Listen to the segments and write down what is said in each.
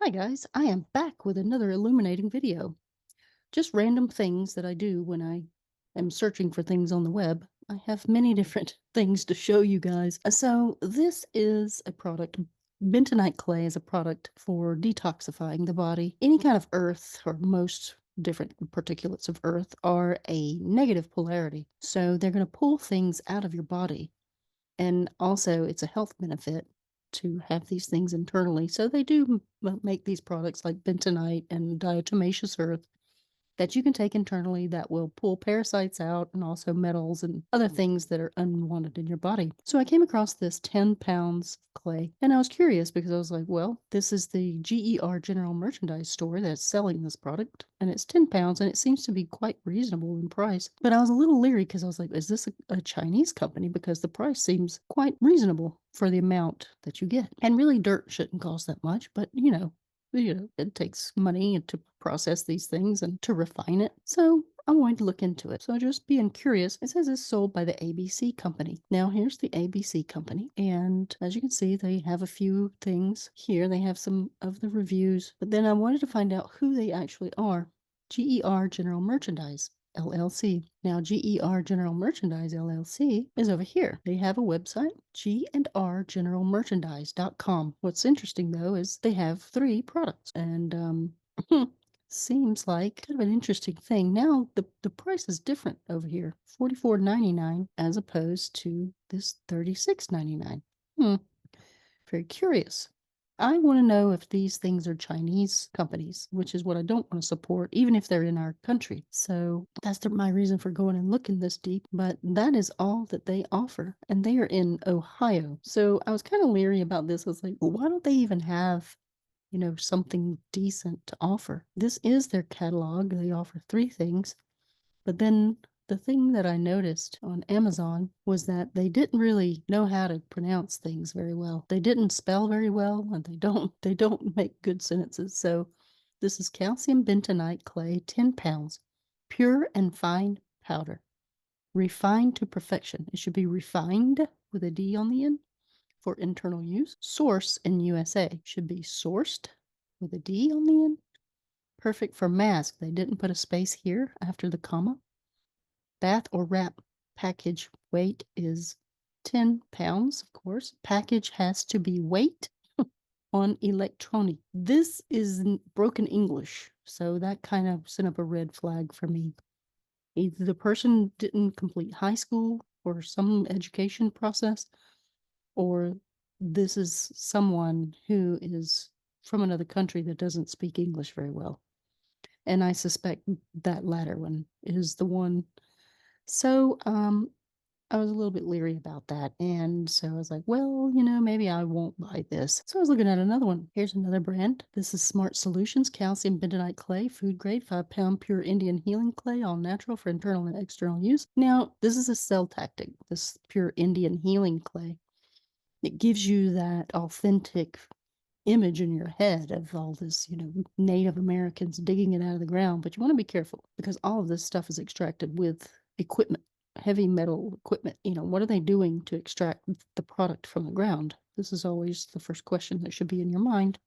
Hi guys, I am back with another illuminating video. Just random things that I do when I am searching for things on the web. I have many different things to show you guys. So this is a product. Bentonite clay is a product for detoxifying the body. Any kind of earth or most different particulates of earth are a negative polarity. So they're going to pull things out of your body. And also, it's a health benefit to have these things internally. So they do make these products like bentonite and diatomaceous earth that you can take internally that will pull parasites out and also metals and other things that are unwanted in your body. So I came across this 10 pounds of clay and I was curious because I was like, well, this is the GER General Merchandise store that's selling this product and it's 10 pounds and it seems to be quite reasonable in price. But I was a little leery because I was like, is this a Chinese company? Because the price seems quite reasonable for the amount that you get. And really, dirt shouldn't cost that much, but it takes money to process these things and to refine it. So I wanted to look into it. So just being curious, it says it's sold by the ABC company. Now here's the ABC company. And as you can see, they have a few things here. They have some of the reviews, but then I wanted to find out who they actually are. GER General Merchandise. LLC. Now, GER General Merchandise LLC is over here. They have a website, g&rgeneralmerchandise.com. What's interesting though is they have 3 products, and seems like kind of an interesting thing. Now, the price is different over here, $44.99 as opposed to this $36.99. Very curious. I want to know if these things are Chinese companies, which is what I don't want to support, even if they're in our country. So that's my reason for going and looking this deep. But that is all that they offer. And they are in Ohio. So I was kind of leery about this. I was like, well, why don't they even have, something decent to offer? This is their catalog. They offer 3 things. But then the thing that I noticed on Amazon was that they didn't really know how to pronounce things very well. They didn't spell very well, and they don't make good sentences. So this is calcium bentonite clay, 10 pounds, pure and fine powder, refined to perfection. It should be refined with a D on the end for internal use. Source in USA should be sourced with a D on the end. Perfect for mask. They didn't put a space here after the comma. Bath or wrap package weight is 10 pounds, of course. Package has to be weight on electronic. This is broken English, so that kind of sent up a red flag for me. Either the person didn't complete high school or some education process, or this is someone who is from another country that doesn't speak English very well. And I suspect that latter one is the one. So, I was a little bit leery about that. And so I was like, well, maybe I won't buy this. So I was looking at another one. Here's another brand. This is Smart Solutions Calcium Bentonite Clay, food grade, 5-pound pure Indian healing clay, all natural for internal and external use. Now, this is a sell tactic, this pure Indian healing clay. It gives you that authentic image in your head of all this, Native Americans digging it out of the ground. But you want to be careful because all of this stuff is extracted with equipment, heavy metal equipment. What are they doing to extract the product from the ground? This is always the first question that should be in your mind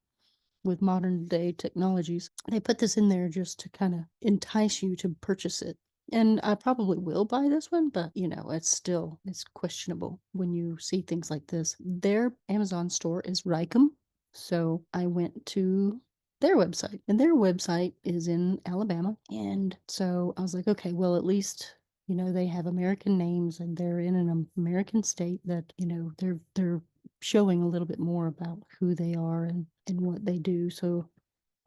with modern day technologies. They put this in there just to kind of entice you to purchase it. And I probably will buy this one, but it's questionable when you see things like this. Their Amazon store is Rycom. So I went to their website, and their website is in Alabama. And so I was like, okay, well, at least, they have American names and they're in an American state that, they're showing a little bit more about who they are and what they do. So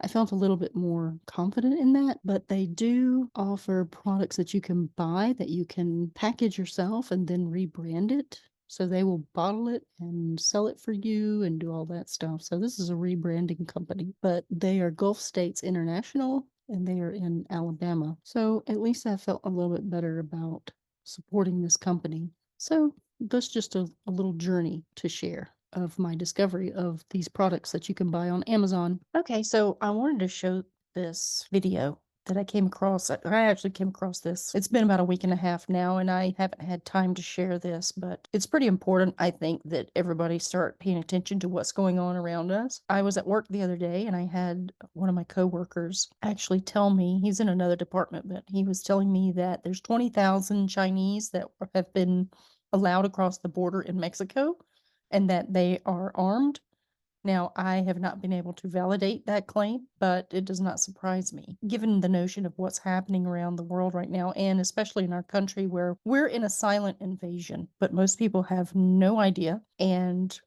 I felt a little bit more confident in that, but they do offer products that you can buy that you can package yourself and then rebrand it. So they will bottle it and sell it for you and do all that stuff. So this is a rebranding company, but they are Gulf States International and they are in Alabama. So at least I felt a little bit better about supporting this company. So that's just a little journey to share of my discovery of these products that you can buy on Amazon. Okay, so I wanted to show this video that I came across. I actually came across this. It's been about a week and a half now, and I haven't had time to share this, but it's pretty important, I think, that everybody start paying attention to what's going on around us. I was at work the other day, and I had one of my coworkers actually tell me, he's in another department, but he was telling me that there's 20,000 Chinese that have been allowed across the border in Mexico and that they are armed. Now, I have not been able to validate that claim, but it does not surprise me, given the notion of what's happening around the world right now, and especially in our country where we're in a silent invasion, but most people have no idea. And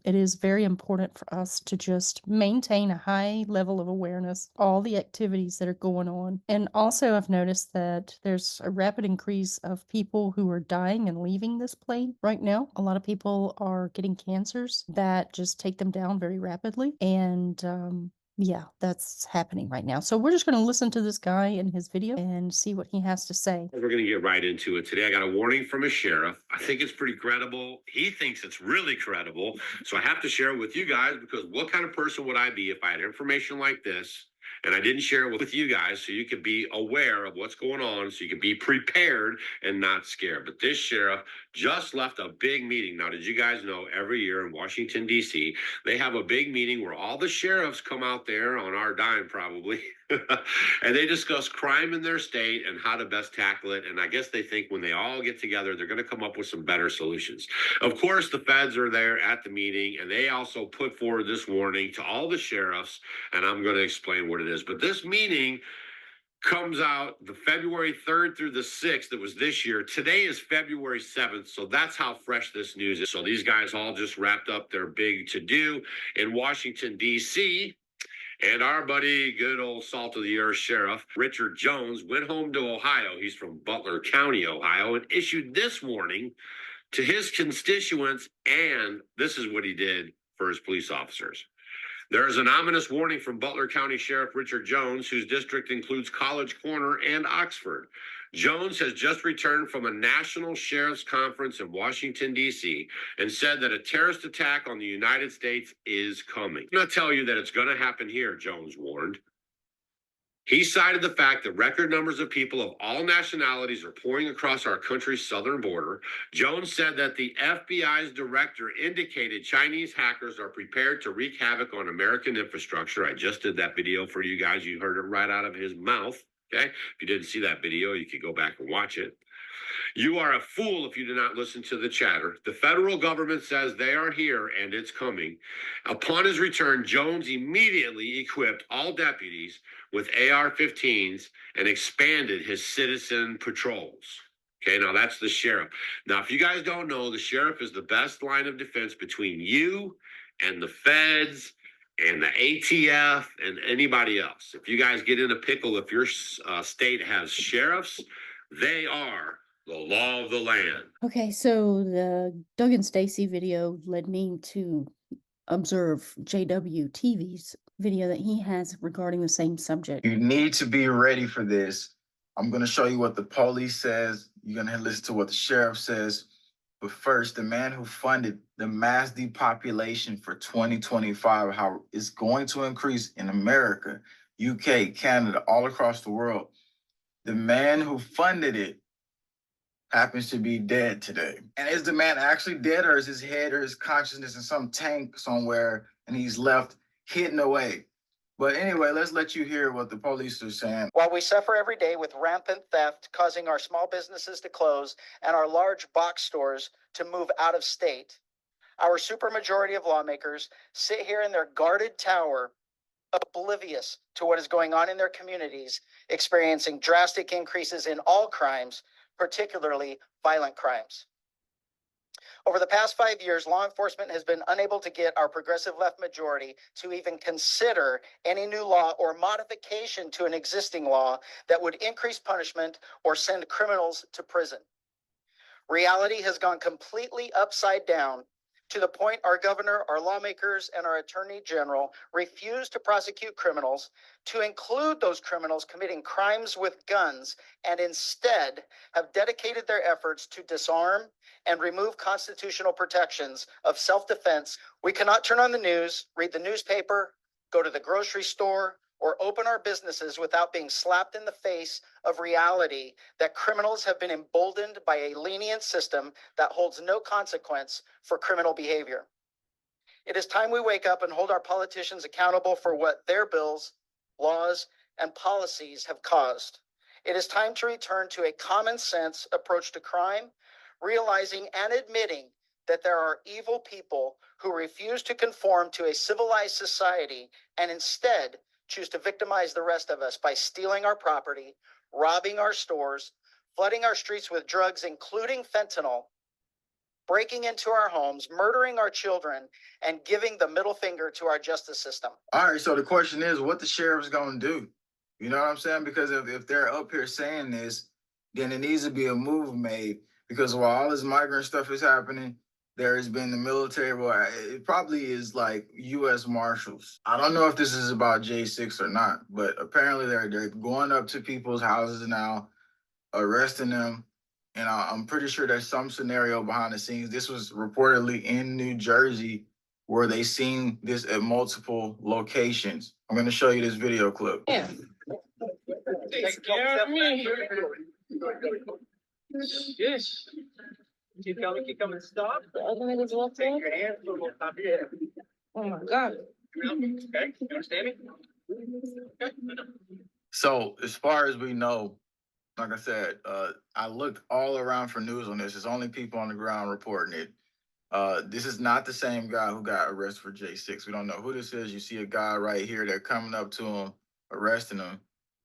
it is very important for us to just maintain a high level of awareness, all the activities that are going on. And also, I've noticed that there's a rapid increase of people who are dying and leaving this plane right now. A lot of people are getting cancers that just take them down very rapidly. And yeah, that's happening right now. So we're just going to listen to this guy in his video and see what he has to say. We're going to get right into it today. I got a warning from a sheriff. I think it's pretty credible. He thinks it's really credible. So I have to share it with you guys, because what kind of person would I be if I had information like this and I didn't share it with you guys, so you could be aware of what's going on, so you can be prepared and not scared. But this sheriff just left a big meeting. Now, did you guys know every year in Washington, D.C., they have a big meeting where all the sheriffs come out there on our dime probably and they discuss crime in their state and how to best tackle it. And I guess they think when they all get together, they're going to come up with some better solutions. Of course, the feds are there at the meeting, and they also put forward this warning to all the sheriffs, and I'm going to explain what it is. But this meeting comes out the February 3rd through the 6th. It was this year. Today is February 7th. So that's how fresh this news is. So these guys all just wrapped up their big to-do in Washington, D.C., and our buddy, good old salt of the earth sheriff, Richard Jones, went home to Ohio. He's from Butler County, Ohio, and issued this warning to his constituents. And this is what he did for his police officers. There is an ominous warning from Butler County Sheriff Richard Jones, whose district includes College Corner and Oxford. Jones has just returned from a national sheriff's conference in Washington, D.C., and said that a terrorist attack on the United States is coming. I'm going to tell you that it's going to happen here, Jones warned. He cited the fact that record numbers of people of all nationalities are pouring across our country's southern border. Jones said that the FBI's director indicated Chinese hackers are prepared to wreak havoc on American infrastructure. I just did that video for you guys. You heard it right out of his mouth. Okay. If you didn't see that video, you could go back and watch it. You are a fool if you do not listen to the chatter. The federal government says they are here and it's coming. Upon his return, Jones immediately equipped all deputies with AR-15s and expanded his citizen patrols. Okay, now that's the sheriff. Now, if you guys don't know, the sheriff is the best line of defense between you and the feds and the ATF and anybody else. If you guys get in a pickle, if your state has sheriffs, they are the law of the land. Okay, so the Doug and Stacy video led me to observe JWTV's video that he has regarding the same subject. You need to be ready for this. I'm going to show you what the police says. You're going to listen to what the sheriff says. But first, the man who funded the mass depopulation for 2025, how it's going to increase in America, UK, Canada, all across the world. The man who funded it happens to be dead today. And is the man actually dead, or is his head or his consciousness in some tank somewhere and he's left hidden away? But anyway, let's let you hear what the police are saying. While we suffer every day with rampant theft causing our small businesses to close and our large box stores to move out of state, our supermajority of lawmakers sit here in their guarded tower, oblivious to what is going on in their communities, experiencing drastic increases in all crimes, particularly violent crimes. Over the past 5 years, law enforcement has been unable to get our progressive left majority to even consider any new law or modification to an existing law that would increase punishment or send criminals to prison. Reality has gone completely upside down, to the point our governor, our lawmakers, and our attorney general refuse to prosecute criminals, to include those criminals committing crimes with guns, and instead have dedicated their efforts to disarm and remove constitutional protections of self-defense. We cannot turn on the news, read the newspaper, go to the grocery store, or open our businesses without being slapped in the face of reality that criminals have been emboldened by a lenient system that holds no consequence for criminal behavior. It is time we wake up and hold our politicians accountable for what their bills, laws, and policies have caused. It is time to return to a common sense approach to crime, realizing and admitting that there are evil people who refuse to conform to a civilized society and instead choose to victimize the rest of us by stealing our property, robbing our stores, flooding our streets with drugs, including fentanyl, breaking into our homes, murdering our children, and giving the middle finger to our justice system. All right, so the question is, what the sheriff's gonna do? You know what I'm saying? Because if they're up here saying this, then it needs to be a move made. Because while all this migrant stuff is happening, there has been the military. Well, it probably is like U.S. Marshals. I don't know if this is about J6 or not, but apparently they're going up to people's houses now, arresting them. And I'm pretty sure there's some scenario behind the scenes. This was reportedly in New Jersey where they seen this at multiple locations. I'm going to show you this video clip. Yeah. Take care of me. Yes. Keep coming, stop. The other niggas left there? Take your hands from the top of your head. Oh my God. Okay, you understand me? Okay. So as far as we know, like I said, I looked all around for news on this. There's only people on the ground reporting it. This is not the same guy who got arrested for J6. We don't know who this is. You see a guy right here. They're coming up to him, arresting him.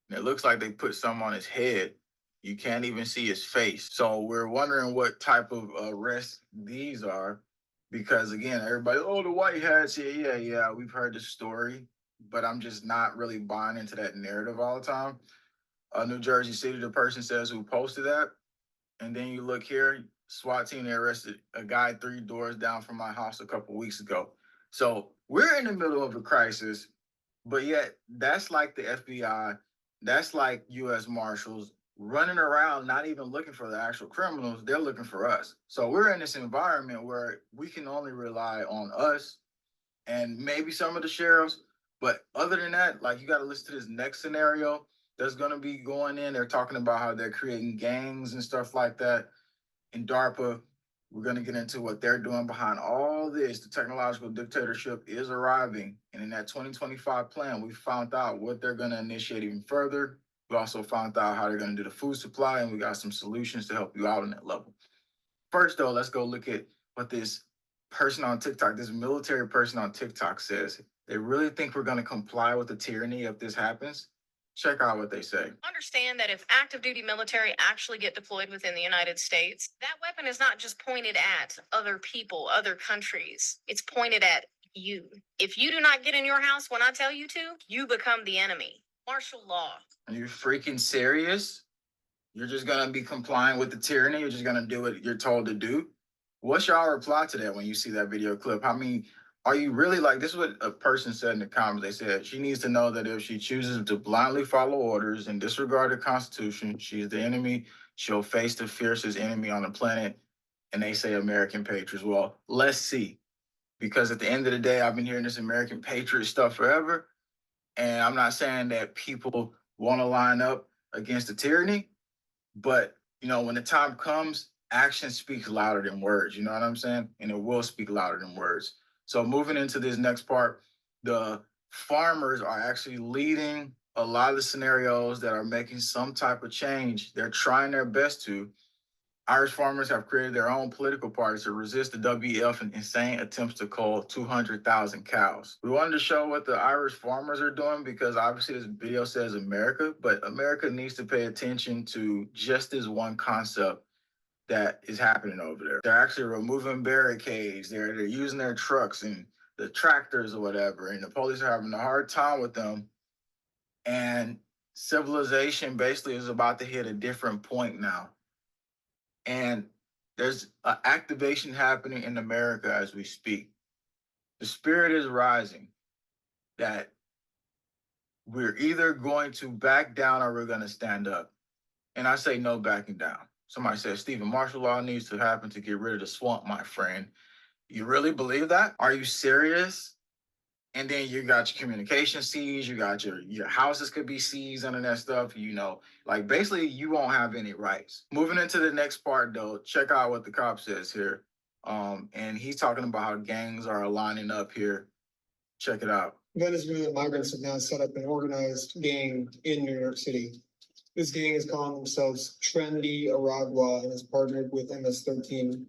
And it looks like they put something on his head. You can't even see his face. So we're wondering what type of arrests these are. Because again, everybody, oh, the white hats. Yeah, we've heard the story. But I'm just not really buying into that narrative all the time. New Jersey City, the person says who posted that. And then you look here, SWAT team, they arrested a guy 3 doors down from my house a couple weeks ago. So we're in the middle of a crisis, but yet that's like the FBI, that's like U.S. Marshals running around, not even looking for the actual criminals. They're looking for us. So we're in this environment where we can only rely on us and maybe some of the sheriffs. But other than that, like you got to listen to this next scenario that's going to be going in. They're talking about how they're creating gangs and stuff like that. In DARPA, we're going to get into what they're doing behind all this. The technological dictatorship is arriving. And in that 2025 plan, we found out what they're going to initiate even further. We also found out how they're going to do the food supply, and we got some solutions to help you out on that level. First, though, let's go look at what this person on TikTok, this military person on TikTok says. They really think we're going to comply with the tyranny if this happens? Check out what they say. Understand that if active duty military actually get deployed within the United States, that weapon is not just pointed at other people, other countries. It's pointed at you. If you do not get in your house when I tell you to, you become the enemy. Martial law. Are you freaking serious? You're just going to be complying with the tyranny? You're just going to do what you're told to do? What's y'all reply to that when you see that video clip? I mean, are you really like, this is what a person said in the comments. They said she needs to know that if she chooses to blindly follow orders and disregard the Constitution, she's the enemy. She'll face the fiercest enemy on the planet. And they say American patriots. Well, let's see. Because at the end of the day, I've been hearing this American patriot stuff forever. And I'm not saying that people want to line up against the tyranny, but you know, when the time comes, action speaks louder than words. You know what I'm saying? And it will speak louder than words. So moving into this next part, the farmers are actually leading a lot of the scenarios that are making some type of change. They're trying their best to. Irish farmers have created their own political parties to resist the WEF and insane attempts to cull 200,000 cows. We wanted to show what the Irish farmers are doing because obviously this video says America, but America needs to pay attention to just this one concept that is happening over there. They're actually removing barricades. They're using their trucks and the tractors or whatever, and the police are having a hard time with them. And civilization basically is about to hit a different point now. And there's an activation happening in America as we speak. The spirit is rising that we're either going to back down or we're going to stand up. And I say no backing down. Somebody says, Stephen, martial law needs to happen to get rid of the swamp, my friend. You really believe that? Are you serious? And then you got your communication seized, you got your houses could be seized under that stuff, you know. Like basically you won't have any rights. Moving into the next part though, check out what the cop says here. And he's talking about how gangs are lining up here. Check it out. Venezuelan migrants have now set up an organized gang in New York City. This gang is calling themselves Trendy Aragua and is partnered with MS-13.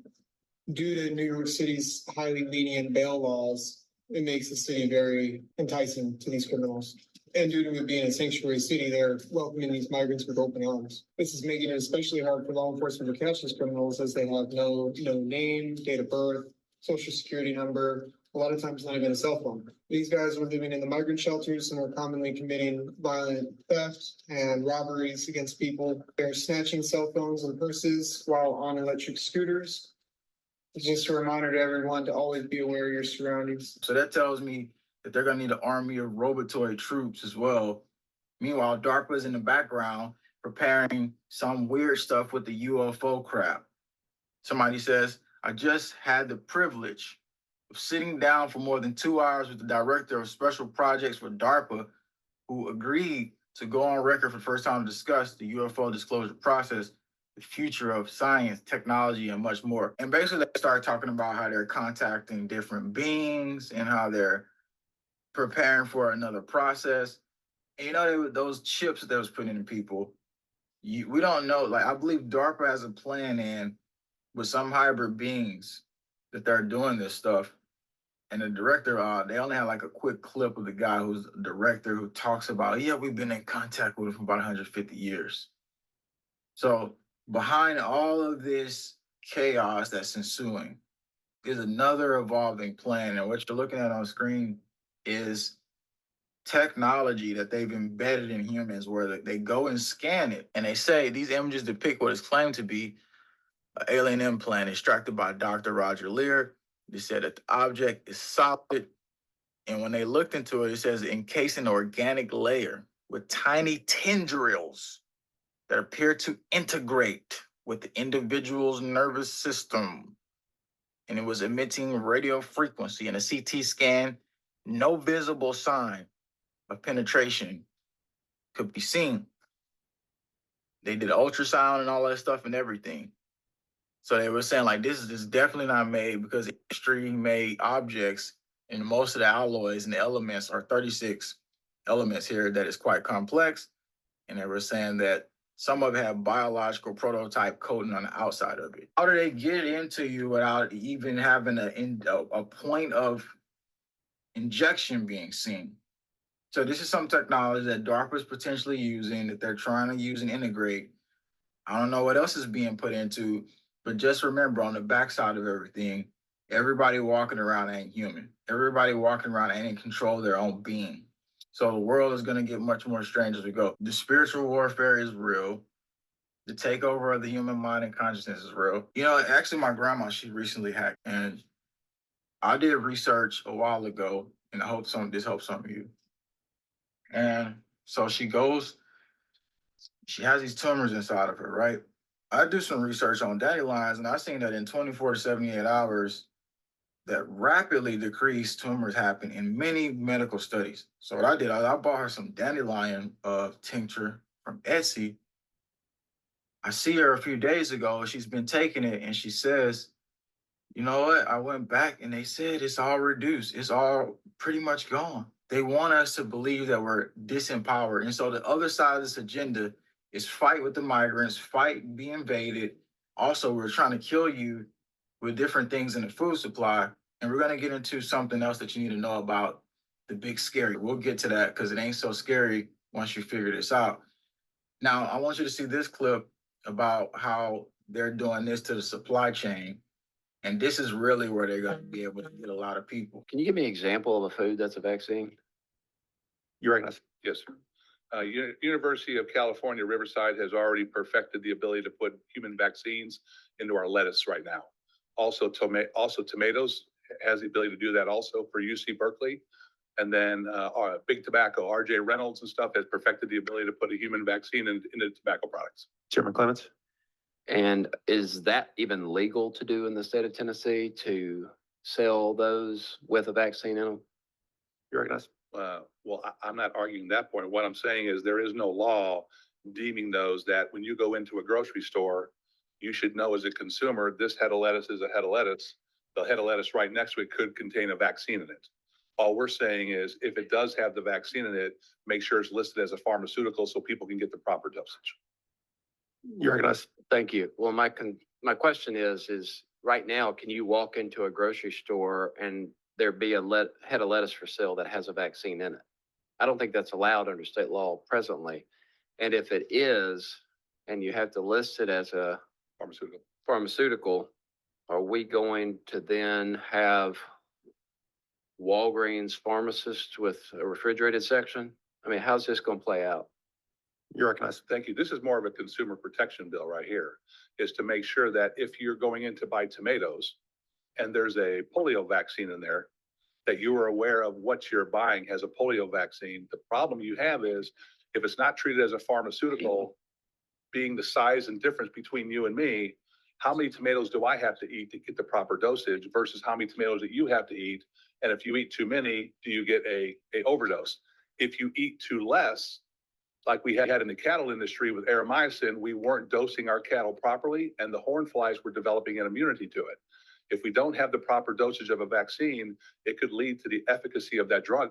Due to New York City's highly lenient bail laws, it makes the city very enticing to these criminals. And due to it being a sanctuary city, they're welcoming these migrants with open arms. This is making it especially hard for law enforcement to catch these criminals as they have no name, date of birth, social security number, a lot of times not even a cell phone. These guys are living in the migrant shelters and are commonly committing violent theft and robberies against people. They're snatching cell phones and purses while on electric scooters. It's just a reminder to everyone to always be aware of your surroundings. So that tells me that they're gonna need an army of robotoid troops as well. Meanwhile, DARPA's in the background preparing some weird stuff with the UFO crap. Somebody says, I just had the privilege of sitting down for more than 2 hours with the director of special projects for DARPA, who agreed to go on record for the first time to discuss the UFO disclosure process, the future of science, technology, and much more. And basically, they start talking about how they're contacting different beings and how they're preparing for another process. And you know, those chips that they was putting in people, we don't know. Like, I believe DARPA has a plan in with some hybrid beings that they're doing this stuff. And the director, they only have like a quick clip of the guy who's the director who talks about, yeah, we've been in contact with him for about 150 years. So behind all of this chaos that's ensuing is another evolving plan. And what you're looking at on screen is technology that they've embedded in humans where they go and scan it. And they say these images depict what is claimed to be an alien implant extracted by Dr. Roger Lear. They said that the object is solid. And when they looked into it, it says encased in an organic layer with tiny tendrils that appear to integrate with the individual's nervous system. And it was emitting radio frequency. In a CT scan, no visible sign of penetration could be seen. They did ultrasound and all that stuff and everything. So they were saying like, this is definitely not made because industry made objects and most of the alloys and the elements are 36 elements here that is quite complex. And they were saying that some of it have biological prototype coating on the outside of it. How do they get into you without even having a point of injection being seen? So this is some technology that DARPA is potentially using, that they're trying to use and integrate. I don't know what else is being put into, but just remember on the backside of everything, everybody walking around ain't human. Everybody walking around ain't in control of their own being. So the world is going to get much more strange as we go. The spiritual warfare is real. The takeover of the human mind and consciousness is real. You know, actually my grandma, she recently hacked, and I did research a while ago, and I hope this helps some of you. And so she has these tumors inside of her, right? I do some research on dandelions, and I seen that in 24 to 78 hours, that rapidly decreased tumors happen in many medical studies. So what I did, I bought her some dandelion tincture from Etsy. I see her a few days ago. She's been taking it, and she says, you know what? I went back, and they said it's all reduced. It's all pretty much gone. They want us to believe that we're disempowered. And so the other side of this agenda is fight with the migrants, fight, be invaded. Also, we're trying to kill you with different things in the food supply. And we're going to get into something else that you need to know about, the big scary. We'll get to that because it ain't so scary once you figure this out. Now, I want you to see this clip about how they're doing this to the supply chain. And this is really where they're going to be able to get a lot of people. Can you give me an example of a food that's a vaccine? You're right. Yes, sir. University of California, Riverside has already perfected the ability to put human vaccines into our lettuce right now. Also, tomatoes has the ability to do that also for UC Berkeley. And then Big Tobacco, RJ Reynolds and stuff has perfected the ability to put a human vaccine into tobacco products. Chairman Clements? And is that even legal to do in the state of Tennessee, to sell those with a vaccine in them? You recognize? Well, I'm not arguing that point. What I'm saying is there is no law deeming those that when you go into a grocery store, you should know as a consumer, this head of lettuce is a head of lettuce. The head of lettuce right next to it could contain a vaccine in it. All we're saying is if it does have the vaccine in it, make sure it's listed as a pharmaceutical so people can get the proper dosage. You recognize? Thank you. Well, my question is right now, can you walk into a grocery store and there be a head of lettuce for sale that has a vaccine in it? I don't think that's allowed under state law presently. And if it is, and you have to list it as a pharmaceutical, are we going to then have Walgreens pharmacists with a refrigerated section? I mean, how's this going to play out? You recognize? Thank you. This is more of a consumer protection bill right here, is to make sure that if you're going in to buy tomatoes and there's a polio vaccine in there, that you are aware of what you're buying has a polio vaccine. The problem you have is if it's not treated as a pharmaceutical, being the size and difference between you and me, how many tomatoes do I have to eat to get the proper dosage versus how many tomatoes that you have to eat? And if you eat too many, do you get a overdose? If you eat too less, like we had in the cattle industry with aeromycin, we weren't dosing our cattle properly and the horn flies were developing an immunity to it. If we don't have the proper dosage of a vaccine, it could lead to the efficacy of that drug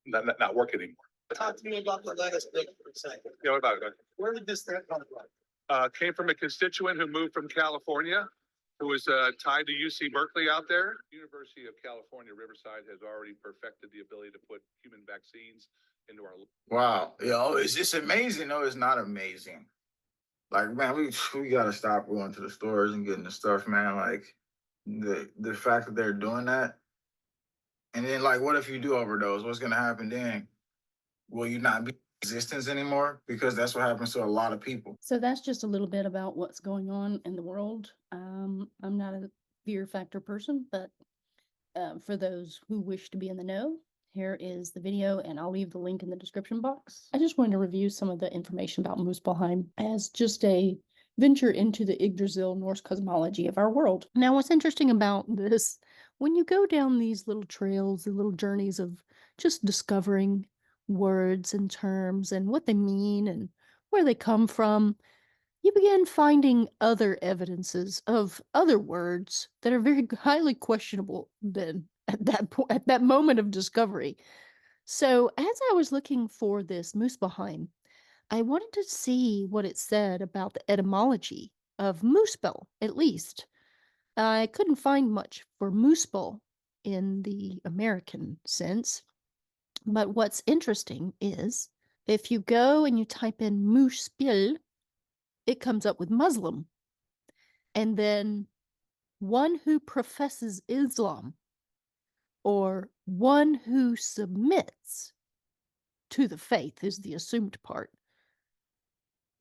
not work anymore. Talk to me about the lettuce thing for a second. Yeah, what about it? Where did this threat come from? Came from a constituent who moved from California, who was tied to UC Berkeley out there. University of California, Riverside has already perfected the ability to put human vaccines into our. Wow. It's just amazing. No, it's not amazing. Like, man, we gotta stop going to the stores and getting the stuff, man. Like the fact that they're doing that. And then like, what if you do overdose? What's gonna happen then? Will you not be in existence anymore? Because that's what happens to a lot of people. So that's just a little bit about what's going on in the world. I'm not a fear factor person, but for those who wish to be in the know, here is the video, and I'll leave the link in the description box. I just wanted to review some of the information about Muspelheim as just a venture into the Yggdrasil Norse cosmology of our world. Now, what's interesting about this, when you go down these little trails, the little journeys of just discovering words and terms and what they mean and where they come from, you begin finding other evidences of other words that are very highly questionable then at that moment of discovery. So as I was looking for this Muspelheim, I wanted to see what it said about the etymology of Muspel, at least. I couldn't find much for Muspel in the American sense. But what's interesting is if you go and you type in Muspel, it comes up with Muslim. And then one who professes Islam, or one who submits to the faith is the assumed part.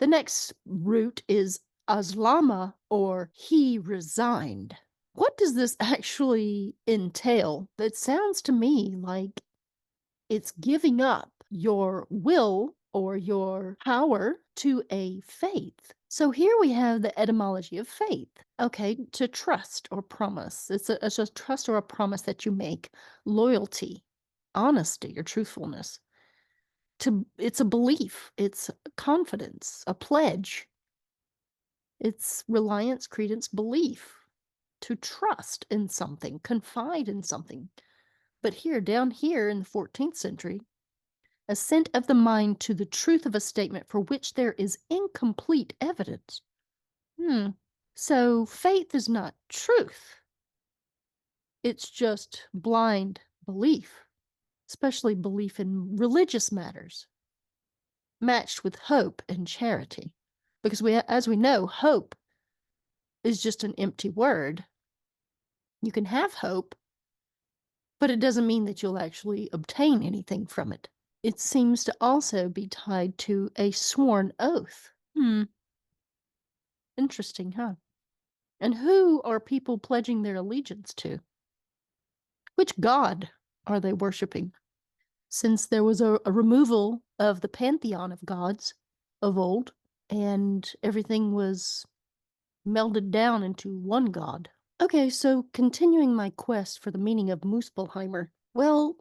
The next root is Aslama, or he resigned. What does this actually entail? That sounds to me like it's giving up your will or your power to a faith. So here we have the etymology of faith. Okay, to trust or promise. It's a trust or a promise that you make. Loyalty, honesty, or truthfulness. It's a belief. It's confidence, a pledge. It's reliance, credence, belief. To trust in something, confide in something. But here, down here in the 14th century, assent of the mind to the truth of a statement for which there is incomplete evidence. So faith is not truth. It's just blind belief, especially belief in religious matters, matched with hope and charity. Because as we know, hope is just an empty word. You can have hope, but it doesn't mean that you'll actually obtain anything from it. It seems to also be tied to a sworn oath. Interesting, huh? And who are people pledging their allegiance to? Which god are they worshiping? Since there was a removal of the pantheon of gods of old, and everything was melded down into one god. Okay, so continuing my quest for the meaning of Muspelheimr. Well,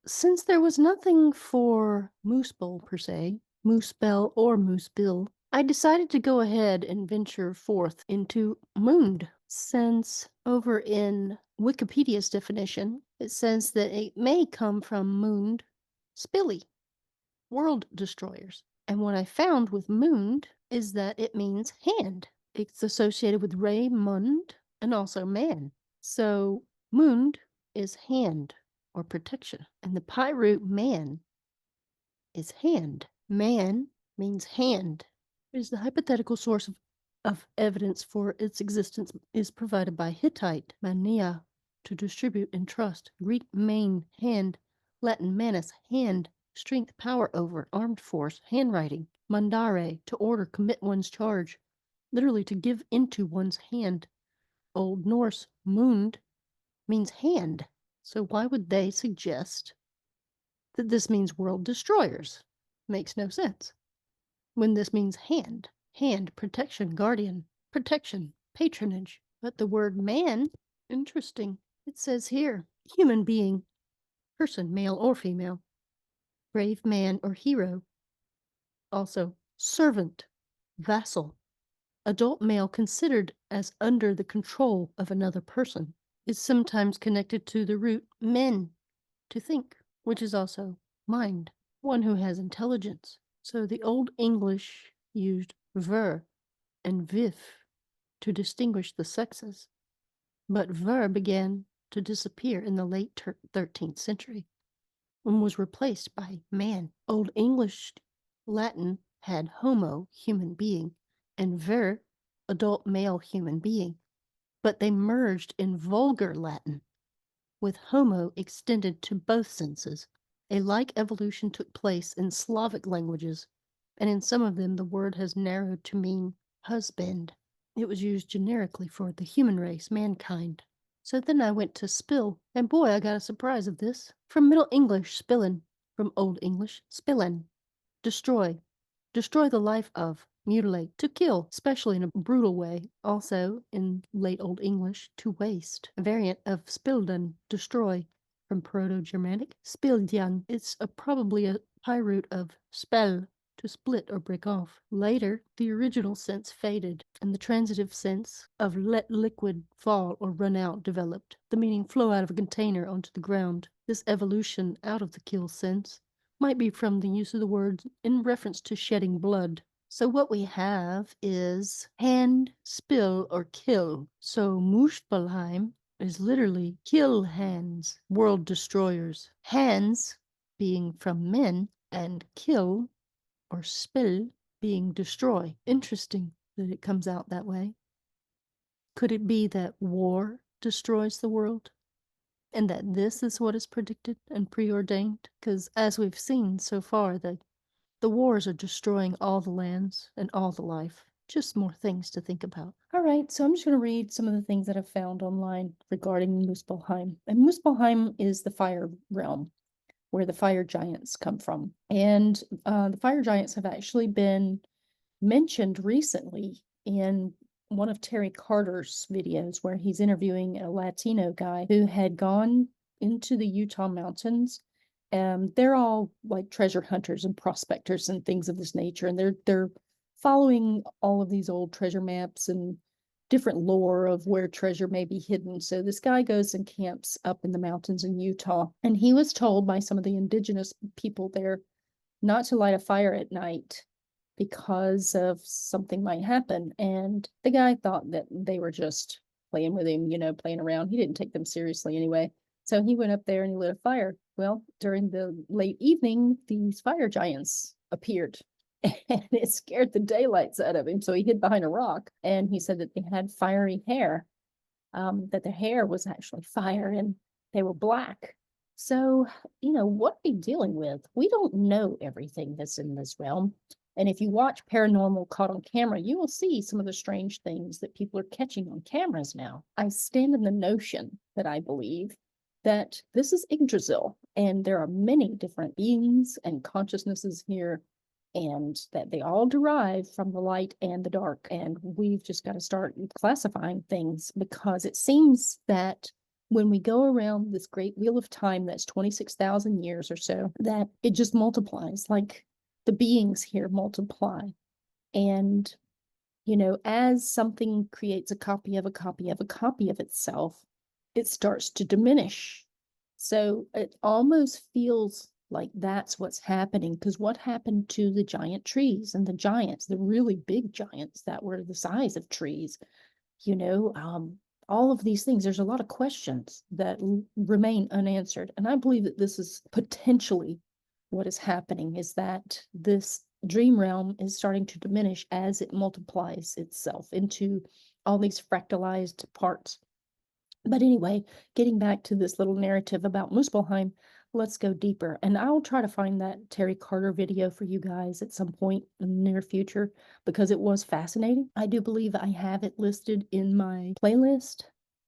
since there was nothing for Muspel per se, Muspel or Muspel, I decided to go ahead and venture forth into Moond, since over in Wikipedia's definition, it says that it may come from Moond, Spilly, world destroyers. And what I found with Moond is that it means hand. It's associated with Raymond and also man. So Moond is hand or protection. And the Pi root man is hand. Man means hand. Is the hypothetical source of evidence for its existence is provided by Hittite mania, to distribute and trust, Greek main, hand, Latin manus, hand, strength, power over, armed force, handwriting, mandare, to order, commit one's charge, literally to give into one's hand. Old Norse mund means hand. So why would they suggest that this means world destroyers? Makes no sense. When this means hand, hand, protection, guardian, protection, patronage. But the word man, interesting. It says here, human being, person, male or female, brave man or hero. Also, servant, vassal, adult male considered as under the control of another person, is sometimes connected to the root men, to think, which is also mind, one who has intelligence. So the Old English used ver and vif to distinguish the sexes, but ver began to disappear in the late 13th century and was replaced by man. Old English Latin had homo, human being, and ver, adult male human being, but they merged in vulgar Latin, with homo extended to both senses. A like evolution took place in Slavic languages, and in some of them the word has narrowed to mean husband. It was used generically for the human race, mankind. So then I went to spill, and boy, I got a surprise of this. From Middle English, spillin, from Old English, spillen, destroy, destroy the life of, mutilate, to kill, especially in a brutal way. Also, in late Old English, to waste. A variant of spilden, destroy, from Proto-Germanic, spildjan. It's probably a Pi root of spell, to split or break off. Later, the original sense faded, and the transitive sense of let liquid fall or run out developed, the meaning flow out of a container onto the ground. This evolution out of the kill sense might be from the use of the word in reference to shedding blood. So what we have is hand, spill, or kill. So Muspelheim is literally kill hands, world destroyers. Hands being from men, and kill or spill being destroy. Interesting that it comes out that way. Could it be that war destroys the world? And that this is what is predicted and preordained? Because as we've seen so far, the wars are destroying all the lands and all the life. Just more things to think about. All right, so I'm just going to read some of the things that I've found online regarding Muspelheim. And Muspelheim is the fire realm, where the fire giants come from. And the fire giants have actually been mentioned recently in one of Terry Carter's videos where he's interviewing a Latino guy who had gone into the Utah mountains. They're all like treasure hunters and prospectors and things of this nature, and they're following all of these old treasure maps and different lore of where treasure may be hidden. So this guy goes and camps up in the mountains in Utah, and he was told by some of the indigenous people there not to light a fire at night because of something might happen. And the guy thought that they were just playing with him, playing around. He didn't take them seriously anyway. So he went up there and he lit a fire. Well, during the late evening, these fire giants appeared and it scared the daylights out of him. So he hid behind a rock, and he said that they had fiery hair, that their hair was actually fire and they were black. So, what are we dealing with? We don't know everything that's in this realm. And if you watch Paranormal Caught on Camera, you will see some of the strange things that people are catching on cameras now. I stand in the notion that I believe that this is Yggdrasil, and there are many different beings and consciousnesses here, and that they all derive from the light and the dark. And we've just got to start classifying things, because it seems that when we go around this great wheel of time that's 26,000 years or so, that it just multiplies, like the beings here multiply. And, as something creates a copy of a copy of a copy of itself, it starts to diminish. So it almost feels like that's what's happening, because what happened to the giant trees and the giants, the really big giants that were the size of trees, all of these things, there's a lot of questions that remain unanswered. And I believe that this is potentially what is happening, is that this dream realm is starting to diminish as it multiplies itself into all these fractalized parts. But anyway, getting back to this little narrative about Muspelheim, let's go deeper. And I'll try to find that Terry Carter video for you guys at some point in the near future, because it was fascinating. I do believe I have it listed in my playlist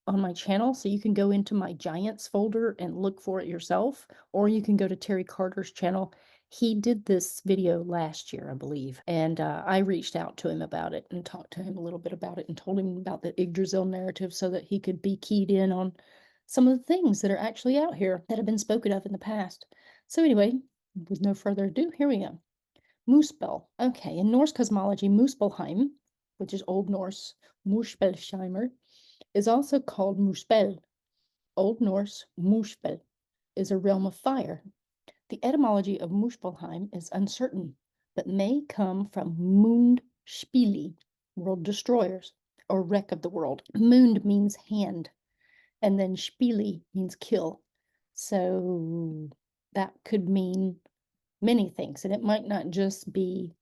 on my channel, so you can go into my Giants folder and look for it yourself, or you can go to Terry Carter's channel. He did this video last year, I believe, and I reached out to him about it and talked to him a little bit about it and told him about the Yggdrasil narrative so that he could be keyed in on some of the things that are actually out here that have been spoken of in the past. So anyway, with no further ado, here we go. Muspel. Okay, in Norse cosmology, Muspelheim, which is Old Norse, Muspelheimr, is also called Muspel. Old Norse, Muspel, is a realm of fire. The etymology of Muspelheim is uncertain, but may come from Mund Spili, world destroyers, or wreck of the world. Mund means hand, and then Spili means kill. So that could mean many things, and it might not just be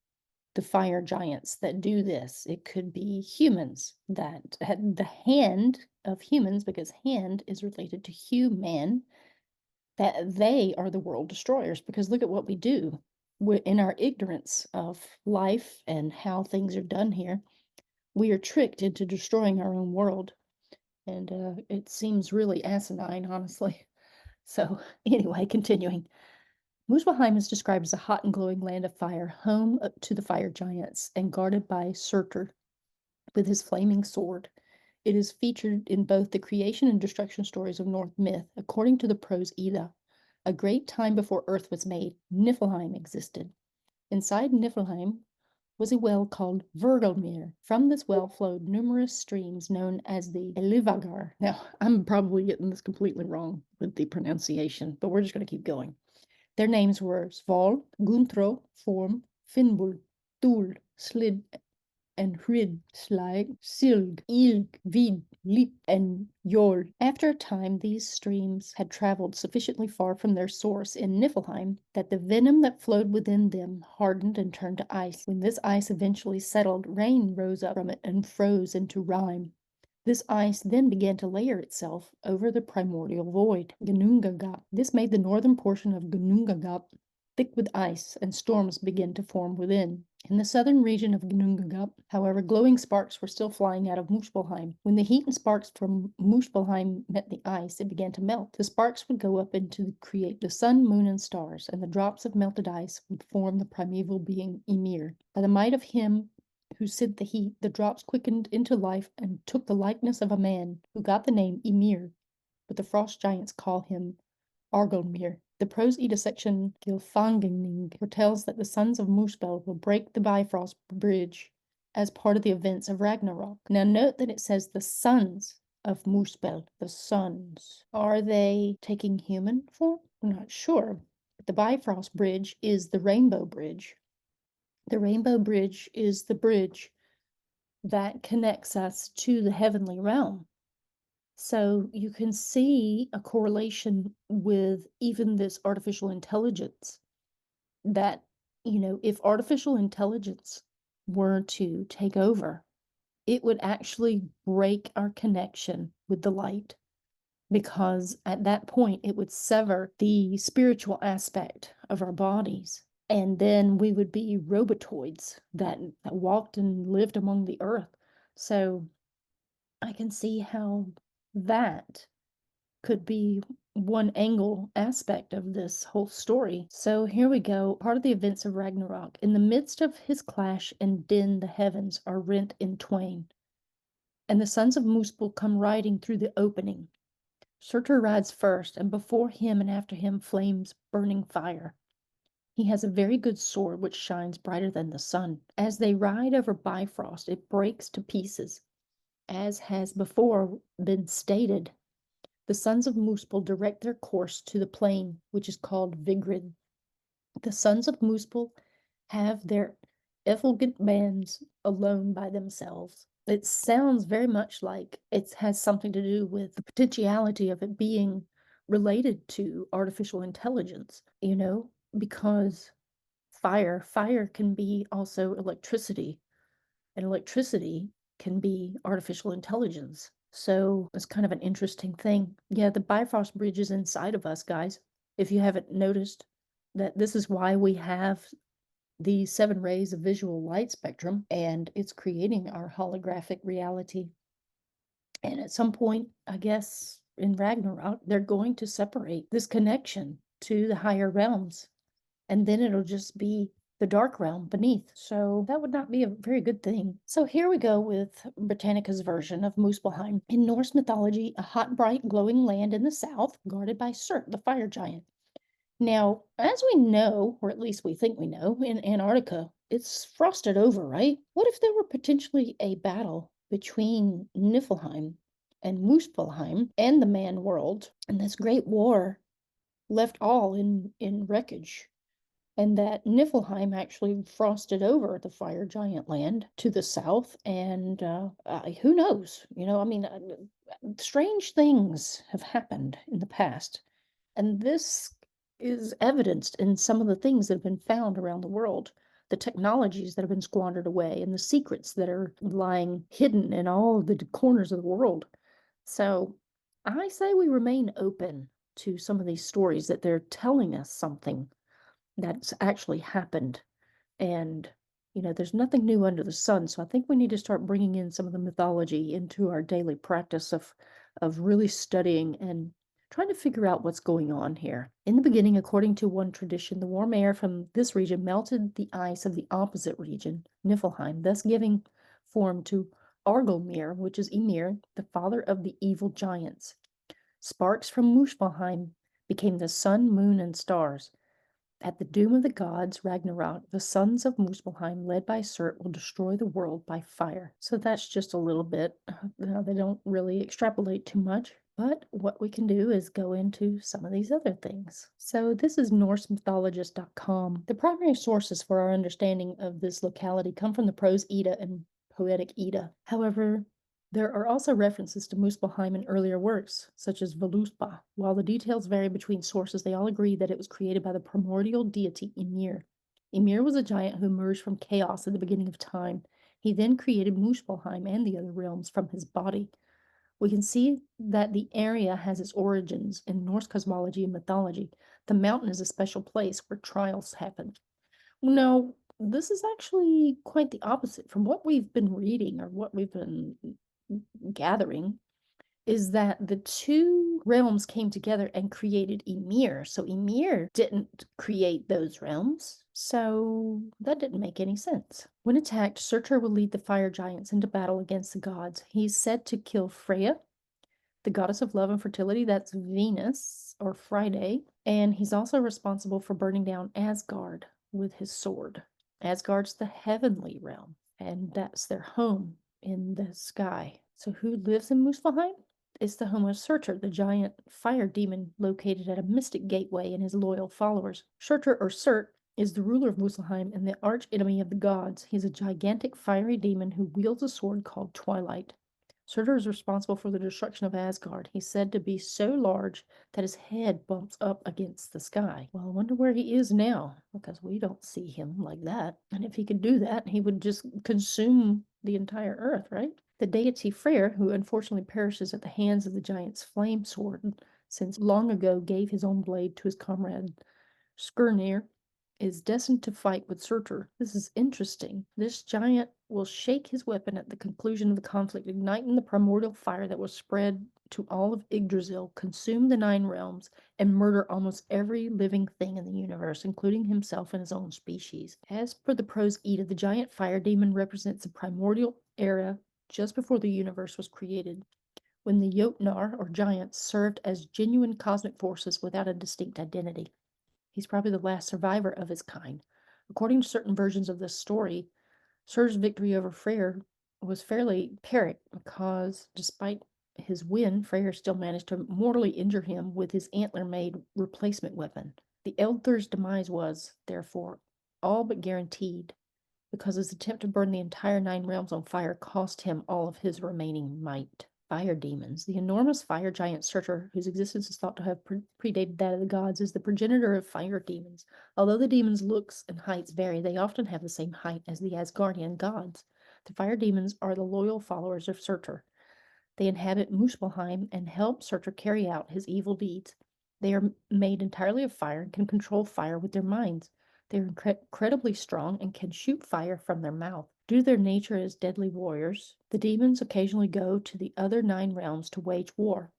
the fire giants that do this. It could be humans that had the hand of humans, because hand is related to human, that they are the world destroyers. Because look at what we do. We're in our ignorance of life and how things are done here. We are tricked into destroying our own world. And it seems really asinine, honestly. So anyway, continuing. Muspelheim is described as a hot and glowing land of fire, home to the fire giants, and guarded by Surtur with his flaming sword. It is featured in both the creation and destruction stories of Norse myth. According to the prose Edda, a great time before Earth was made, Niflheim existed. Inside Niflheim was a well called Vergelmir. From this well flowed numerous streams known as the Elivagar. Now, I'm probably getting this completely wrong with the pronunciation, but we're just going to keep going. Their names were Sval, Guntro, Form, Finnbul, Dul, Slid, and Hrid, Slag, Silg, Ilg, Vid, Lip, and Jol. After a time, these streams had traveled sufficiently far from their source in Niflheim that the venom that flowed within them hardened and turned to ice. When this ice eventually settled, rain rose up from it and froze into rime. This ice then began to layer itself over the primordial void, Ginnungagap. This made the northern portion of Ginnungagap thick with ice, and storms began to form within. In the southern region of Ginnungagap, however, glowing sparks were still flying out of Muspelheim. When the heat and sparks from Muspelheim met the ice, it began to melt. The sparks would go up into create the sun, moon, and stars, and the drops of melted ice would form the primeval being Ymir. By the might of him who sent the heat, the drops quickened into life and took the likeness of a man, who got the name Ymir, but the frost giants call him Argelmir. The prose Edda section Gylfaginning foretells that the sons of Muspel will break the Bifrost Bridge as part of the events of Ragnarok. Now note that it says the sons of Muspel, the sons. Are they taking human form? I'm not sure. But the Bifrost Bridge is the Rainbow Bridge. The Rainbow Bridge is the bridge that connects us to the heavenly realm. So you can see a correlation with even this artificial intelligence, that, if artificial intelligence were to take over, it would actually break our connection with the light, because at that point it would sever the spiritual aspect of our bodies. And then we would be robotoids that walked and lived among the earth. So I can see how that could be one angle aspect of this whole story. So here we go. Part of the events of Ragnarok. In the midst of his clash and din, the heavens are rent in twain, and the sons of Muspel come riding through the opening. Surtur rides first, and before him and after him flames burning fire. He has a very good sword which shines brighter than the sun. As they ride over Bifrost, it breaks to pieces. As has before been stated, the sons of Muspel direct their course to the plain, which is called Vigrid. The sons of Muspel have their effulgent bands alone by themselves. It sounds very much like it has something to do with the potentiality of it being related to artificial intelligence, because fire can be also electricity, and electricity can be artificial intelligence. So it's kind of an interesting thing. Yeah, the Bifrost Bridge is inside of us, guys. If you haven't noticed, that this is why we have the 7 rays of visual light spectrum, and it's creating our holographic reality. And at some point, I guess in Ragnarok, they're going to separate this connection to the higher realms, and then it'll just be the dark realm beneath. So that would not be a very good thing. So here we go with Britannica's version of Muspelheim. In Norse mythology, a hot, bright, glowing land in the south, guarded by Surt, the fire giant. Now, as we know, or at least we think we know, in Antarctica, it's frosted over, right? What if there were potentially a battle between Niflheim and Muspelheim and the man world, and this great war left all in wreckage, and that Niflheim actually frosted over the fire giant land to the south, and who knows? Strange things have happened in the past, and this is evidenced in some of the things that have been found around the world, the technologies that have been squandered away, and the secrets that are lying hidden in all of the corners of the world. So I say we remain open to some of these stories, that they're telling us something that's actually happened. And, there's nothing new under the sun. So I think we need to start bringing in some of the mythology into our daily practice of really studying and trying to figure out what's going on here. In the beginning, according to one tradition, the warm air from this region melted the ice of the opposite region, Niflheim, thus giving form to Argelmir, which is Ymir, the father of the evil giants. Sparks from Muspelheim became the sun, moon, and stars. At the doom of the gods, Ragnarok, the sons of Muspelheim, led by Surt, will destroy the world by fire. So that's just a little bit. They don't really extrapolate too much. But what we can do is go into some of these other things. So this is NorseMythologist.com. The primary sources for our understanding of this locality come from the prose Edda and poetic Edda. However, there are also references to Muspelheim in earlier works, such as Voluspa. While the details vary between sources, they all agree that it was created by the primordial deity Ymir. Ymir was a giant who emerged from chaos at the beginning of time. He then created Muspelheim and the other realms from his body. We can see that the area has its origins in Norse cosmology and mythology. The mountain is a special place where trials happen. No, this is actually quite the opposite from what we've been reading, or what we've been gathering, is that the two realms came together and created Ymir. So Ymir didn't create those realms. So that didn't make any sense. When attacked, Surtur will lead the fire giants into battle against the gods. He's said to kill Freya, the goddess of love and fertility. That's Venus, or Friday. And he's also responsible for burning down Asgard with his sword. Asgard's the heavenly realm, and that's their home in the sky. So who lives in Muspelheim? It's the home of Surtur, the giant fire demon located at a mystic gateway, and his loyal followers. Surtur, or Surt, is the ruler of Muspelheim and the arch enemy of the gods. He's a gigantic fiery demon who wields a sword called Twilight. Surtur is responsible for the destruction of Asgard. He's said to be so large that his head bumps up against the sky. Well, I wonder where he is now, because we don't see him like that. And if he could do that, he would just consume the entire earth, right? The deity Freyr, who unfortunately perishes at the hands of the giant's flame sword, since long ago gave his own blade to his comrade Skirnir, is destined to fight with Surtur. This is interesting. This giant will shake his weapon at the conclusion of the conflict, igniting the primordial fire that will spread to all of Yggdrasil, consume the 9 realms, and murder almost every living thing in the universe, including himself and his own species. As per the prose Edda, the giant fire demon represents the primordial era just before the universe was created. when the Jotnar, or giants, served as genuine cosmic forces without a distinct identity. He's probably the last survivor of his kind. According to certain versions of this story, Sur's victory over Freyr was fairly pyrrhic because despite his win, Freyr still managed to mortally injure him with his antler-made replacement weapon. The Eldthur's demise was, therefore, all but guaranteed because his attempt to burn the entire 9 realms on fire cost him all of his remaining might. Fire demons. The enormous fire giant Surtur, whose existence is thought to have predated that of the gods, is the progenitor of fire demons. Although the demons' looks and heights vary, they often have the same height as the Asgardian gods. The fire demons are the loyal followers of Surtur. They inhabit Muspelheim and help Surtur carry out his evil deeds. They are made entirely of fire and can control fire with their minds. They are incredibly strong and can shoot fire from their mouth. Due to their nature as deadly warriors, the demons occasionally go to the other 9 realms to wage war.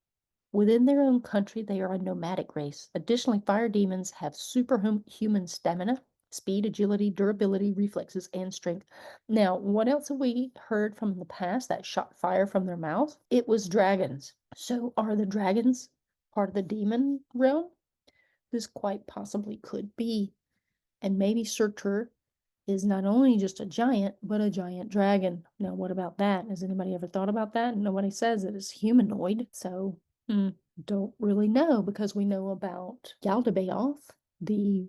Within their own country, they are a nomadic race. Additionally, fire demons have superhuman stamina, speed, agility, durability, reflexes, and strength. Now, what else have we heard from in the past that shot fire from their mouths? It was dragons. So are the dragons part of the demon realm? This quite possibly could be. And maybe Surtur is not only just a giant, but a giant dragon. Now, what about that? Has anybody ever thought about that? Nobody says it is humanoid, so don't really know because we know about Yaldabaoth, the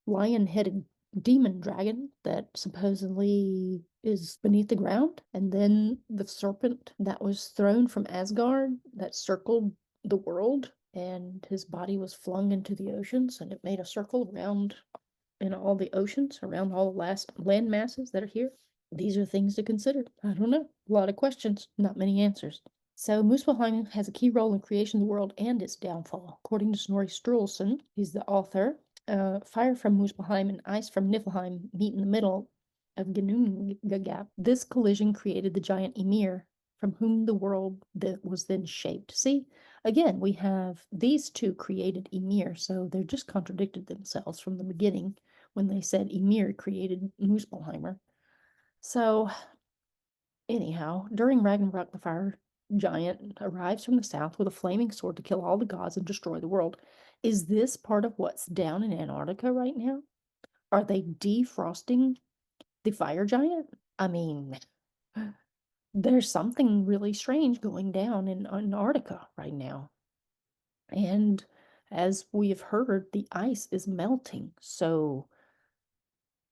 lion-headed demon dragon that supposedly is beneath the ground, and then the serpent that was thrown from Asgard that circled the world, and his body was flung into the oceans, and it made a circle around in all the oceans, around all the last land masses that are here. These are things to consider. I don't know. A lot of questions, not many answers. So Muspelheim has a key role in creation of the world and its downfall. According to Snorri Sturluson, he's the author, fire from Muspelheim and ice from Niflheim meet in the middle of Ginnungagap. This collision created the giant Ymir, from whom the world that was then shaped. See, again, we have these two created Ymir, so they're just contradicted themselves from the beginning when they said Ymir created Muspelheimr. So, anyhow, during Ragnarok, the fire giant arrives from the south with a flaming sword to kill all the gods and destroy the world. Is this part of what's down in Antarctica right now? Are they defrosting the fire giant? I mean, there's something really strange going down in Antarctica right now. And as we have heard, the ice is melting. So,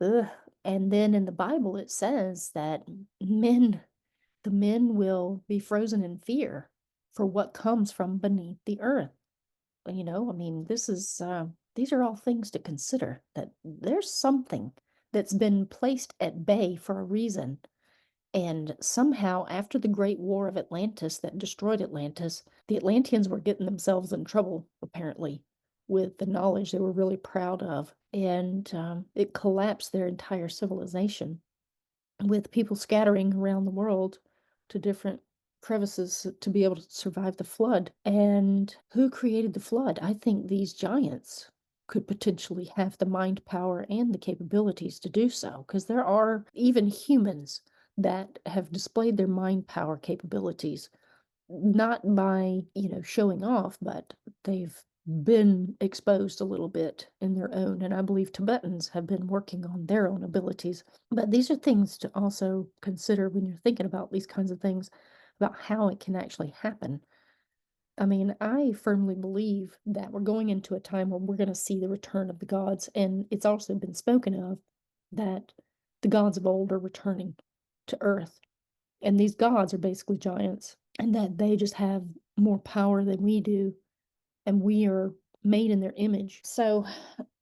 and then in the Bible, it says that the men will be frozen in fear for what comes from beneath the earth. You know, I mean, these are all things to consider, that there's something that's been placed at bay for a reason. And somehow, after the Great War of Atlantis that destroyed Atlantis, the Atlanteans were getting themselves in trouble, apparently, with the knowledge they were really proud of. And it collapsed their entire civilization, with people scattering around the world to different crevices to be able to survive the flood. And who created the flood? I think these giants could potentially have the mind power and the capabilities to do so, because there are even humans that have displayed their mind power capabilities, not by, showing off, but they've been exposed a little bit in their own. And I believe Tibetans have been working on their own abilities. But these are things to also consider when you're thinking about these kinds of things, about how it can actually happen. I mean, I firmly believe that we're going into a time where we're going to see the return of the gods. And it's also been spoken of that the gods of old are returning to Earth. And these gods are basically giants, and that they just have more power than we do, and we are made in their image. So,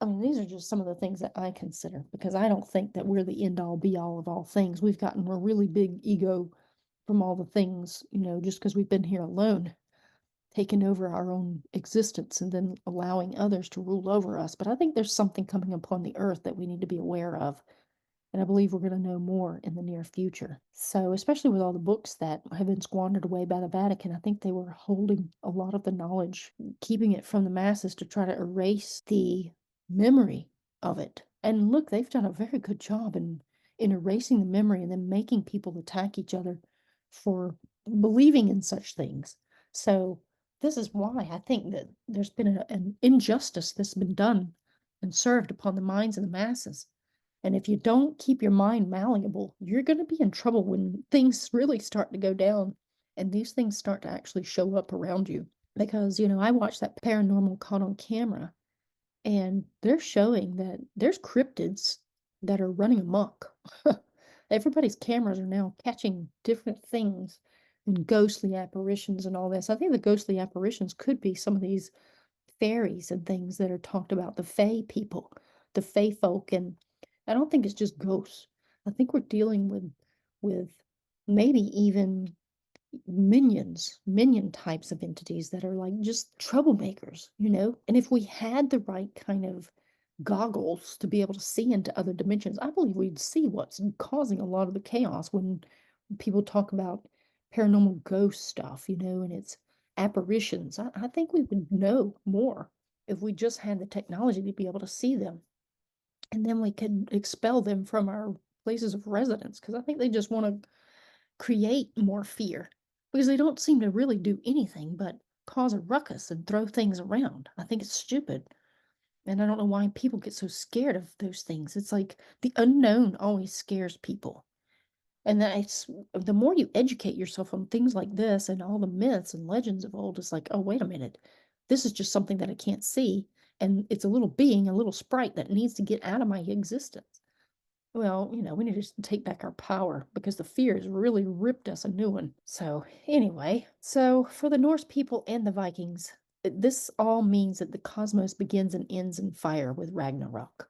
I mean, these are just some of the things that I consider, because I don't think that we're the end all be all of all things. We've gotten a really big ego from all the things, just because we've been here alone, taking over our own existence and then allowing others to rule over us. But I think there's something coming upon the earth that we need to be aware of. And I believe we're going to know more in the near future. So, especially with all the books that have been squandered away by the Vatican, I think they were holding a lot of the knowledge, keeping it from the masses to try to erase the memory of it. And look, they've done a very good job in erasing the memory and then making people attack each other for believing in such things. So this is why I think that there's been an injustice that's been done and served upon the minds of the masses. And if you don't keep your mind malleable, you're going to be in trouble when things really start to go down and these things start to actually show up around you. Because, I watched that paranormal caught on camera and they're showing that there's cryptids that are running amok. Everybody's cameras are now catching different things and ghostly apparitions and all this. I think the ghostly apparitions could be some of these fairies and things that are talked about, the fae people, the fae folk, and I don't think it's just ghosts. I think we're dealing with maybe even minion types of entities that are like just troublemakers, And if we had the right kind of goggles to be able to see into other dimensions, I believe we'd see what's causing a lot of the chaos when people talk about paranormal ghost stuff, and it's apparitions. I think we would know more if we just had the technology to be able to see them. And then we could expel them from our places of residence because I think they just want to create more fear because they don't seem to really do anything but cause a ruckus and throw things around. I think it's stupid. And I don't know why people get so scared of those things. It's like the unknown always scares people. And that's the more you educate yourself on things like this and all the myths and legends of old, it's like, oh, wait a minute. This is just something that I can't see. And it's a little being, a little sprite that needs to get out of my existence. Well, we need to take back our power because the fear has really ripped us a new one. So, anyway, for the Norse people and the Vikings, this all means that the cosmos begins and ends in fire with Ragnarok.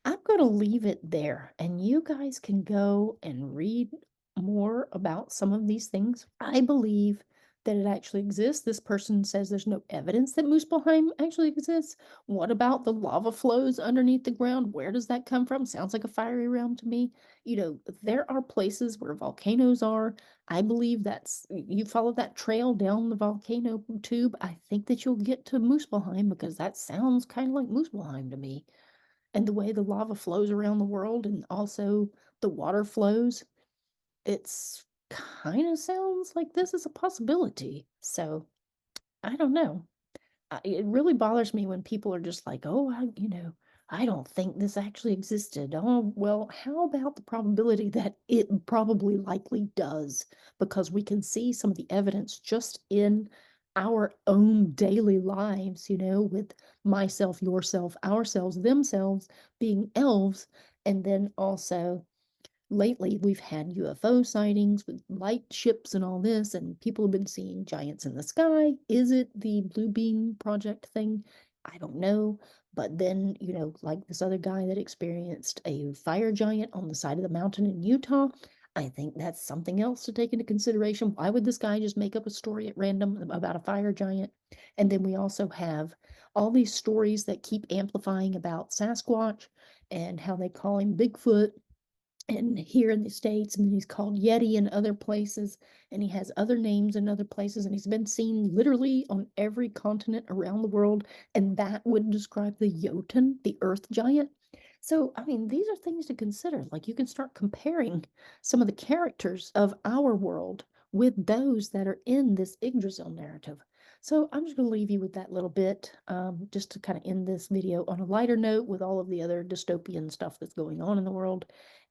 I'm going to leave it there, and you guys can go and read more about some of these things. I believe that it actually exists. This person says there's no evidence that Muspelheim actually exists. What about the lava flows underneath the ground? Where does that come from? Sounds like a fiery realm to me. There are places where volcanoes are. I believe you follow that trail down the volcano tube. I think that you'll get to Muspelheim because that sounds kind of like Muspelheim to me and the way the lava flows around the world and also the water flows, it's kind of sounds like this is a possibility. So I don't know. It really bothers me when people are just like, oh, I don't think this actually existed. Oh, well, how about the probability that it probably likely does? Because we can see some of the evidence just in our own daily lives, with myself, yourself, ourselves, themselves being elves. And then also lately we've had UFO sightings with light ships and all this, and people have been seeing giants in the sky. Is it the Blue Beam Project thing? I don't know. But then, like this other guy that experienced a fire giant on the side of the mountain in Utah, I think that's something else to take into consideration. Why would this guy just make up a story at random about a fire giant? And then we also have all these stories that keep amplifying about Sasquatch and how they call him Bigfoot and here in the States, and then he's called Yeti in other places, and he has other names in other places, and he's been seen literally on every continent around the world, and that would describe the Jotun, the earth giant. So, I mean, these are things to consider. Like you can start comparing some of the characters of our world with those that are in this Yggdrasil narrative. So I'm just going to leave you with that little bit, just to kind of end this video on a lighter note with all of the other dystopian stuff that's going on in the world.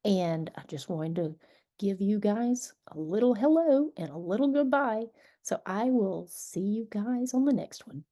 And I just wanted to give you guys a little hello and a little goodbye. So I will see you guys on the next one.